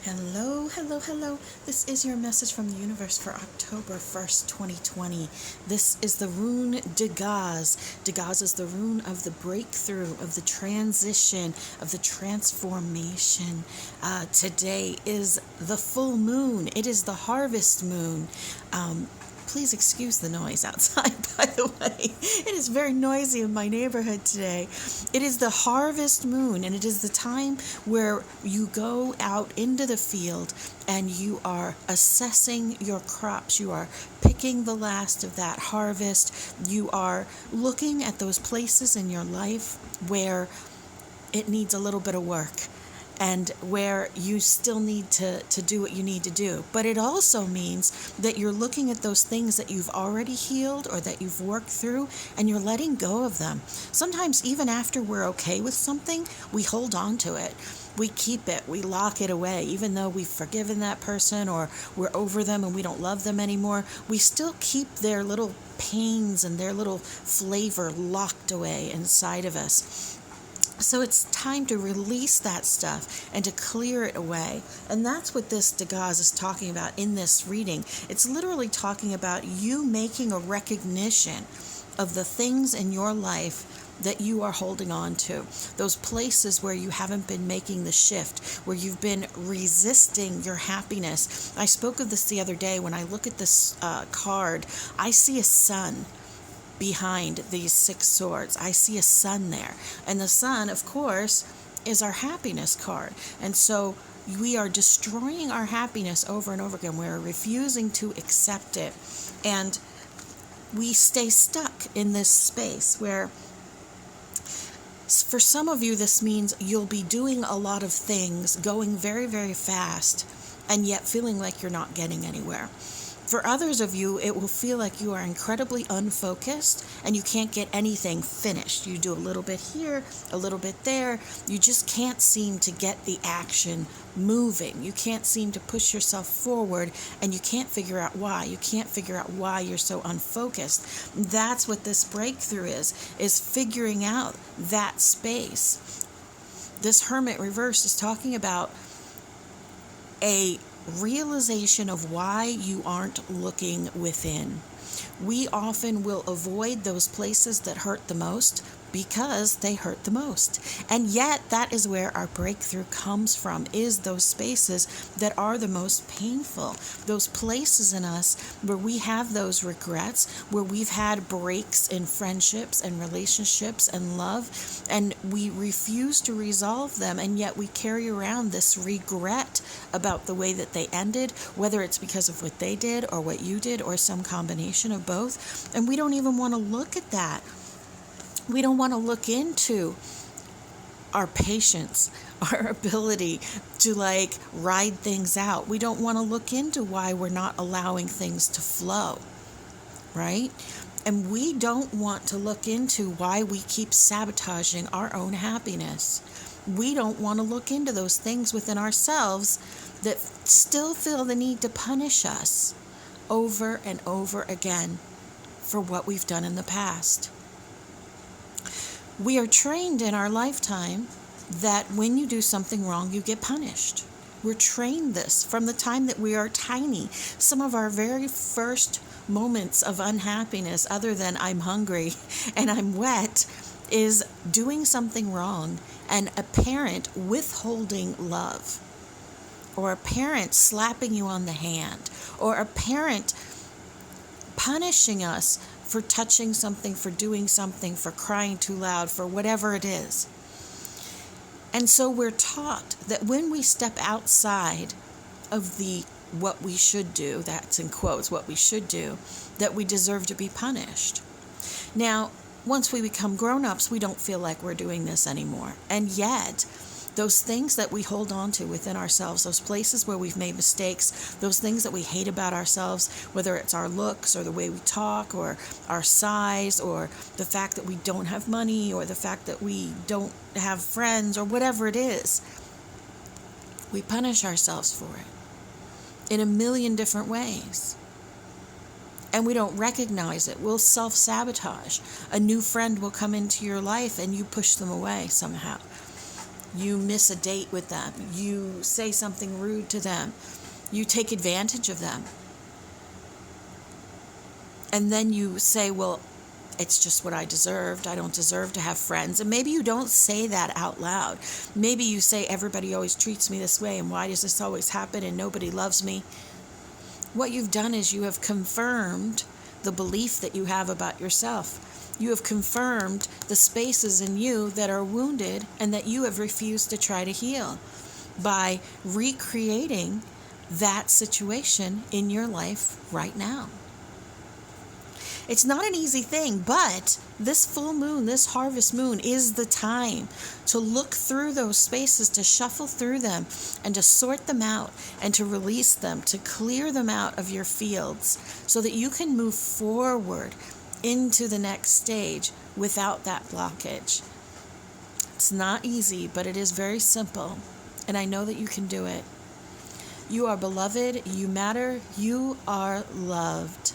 Hello, hello, hello. This is your message from the universe for October 1st, 2020. This is the rune de Gaz. De Gaz is the rune of the breakthrough, of the transition, of the transformation. Today is the full moon. It is the harvest moon. Please excuse the noise outside, by the way. It is very noisy in my neighborhood today. It is the harvest moon, and it is the time where you go out into the field and you are assessing your crops. You are picking the last of that harvest. You are looking at those places in your life where it needs a little bit of work, and where you still need to do what you need to do. But it also means that you're looking at those things that you've already healed or that you've worked through, and you're letting go of them. Sometimes even after we're okay with something, we hold on to it. We keep it, we lock it away. Even though we've forgiven that person or we're over them and we don't love them anymore, we still keep their little pains and their little flavor locked away inside of us. So it's time to release that stuff and to clear it away. And that's what this de Gaz is talking about in this reading. It's literally talking about you making a recognition of the things in your life that you are holding on to. Those places where you haven't been making the shift, where you've been resisting your happiness. I spoke of this the other day. When I look at this card, I see a sun behind these 6 swords. I see a sun there. And the sun, of course, is our happiness card. And so we are destroying our happiness over and over again. We're refusing to accept it. And we stay stuck in this space where, for some of you, this means you'll be doing a lot of things, going very, very fast, and yet feeling like you're not getting anywhere. For others of you, it will feel like you are incredibly unfocused and you can't get anything finished. You do a little bit here, a little bit there. You just can't seem to get the action moving. You can't seem to push yourself forward, and you can't figure out why. You can't figure out why you're so unfocused. That's what this breakthrough is figuring out that space. This Hermit reverse is talking about a realization of why you aren't looking within. We often will avoid those places that hurt the most because they hurt the most. And yet that is where our breakthrough comes from, is those spaces that are the most painful. Those places in us where we have those regrets, where we've had breaks in friendships and relationships and love, and we refuse to resolve them, and yet we carry around this regret about the way that they ended, whether it's because of what they did or what you did or some combination of both. And we don't even want to look at that. We don't want to look into our patience, our ability to ride things out. We don't want to look into why we're not allowing things to flow, right? And we don't want to look into why we keep sabotaging our own happiness. We don't want to look into those things within ourselves that still feel the need to punish us over and over again for what we've done in the past. We are trained in our lifetime that when you do something wrong, you get punished. We're trained this from the time that we are tiny. Some of our very first moments of unhappiness, other than I'm hungry and I'm wet, is doing something wrong and a parent withholding love, or a parent slapping you on the hand, or a parent punishing us for touching something, for doing something, for crying too loud, for whatever it is. And so we're taught that when we step outside of the what we should do, that's in quotes, what we should do, that we deserve to be punished. Now, once we become grown-ups, we don't feel like we're doing this anymore. And yet, those things that we hold on to within ourselves, those places where we've made mistakes, those things that we hate about ourselves, whether it's our looks or the way we talk or our size or the fact that we don't have money or the fact that we don't have friends or whatever it is, we punish ourselves for it in a million different ways. And we don't recognize it. We'll self-sabotage. A new friend will come into your life and you push them away somehow. You miss a date with them. You say something rude to them. You take advantage of them. And then you say, well, it's just what I deserved. I don't deserve to have friends. And maybe you don't say that out loud. Maybe you say, everybody always treats me this way, and why does this always happen, and nobody loves me? What you've done is you have confirmed the belief that you have about yourself. You have confirmed the spaces in you that are wounded and that you have refused to try to heal by recreating that situation in your life right now. It's not an easy thing, but this full moon, this harvest moon, is the time to look through those spaces, to shuffle through them, and to sort them out, and to release them, to clear them out of your fields, so that you can move forward into the next stage without that blockage. It's not easy, but it is very simple, and I know that you can do it. You are beloved, you matter, you are loved.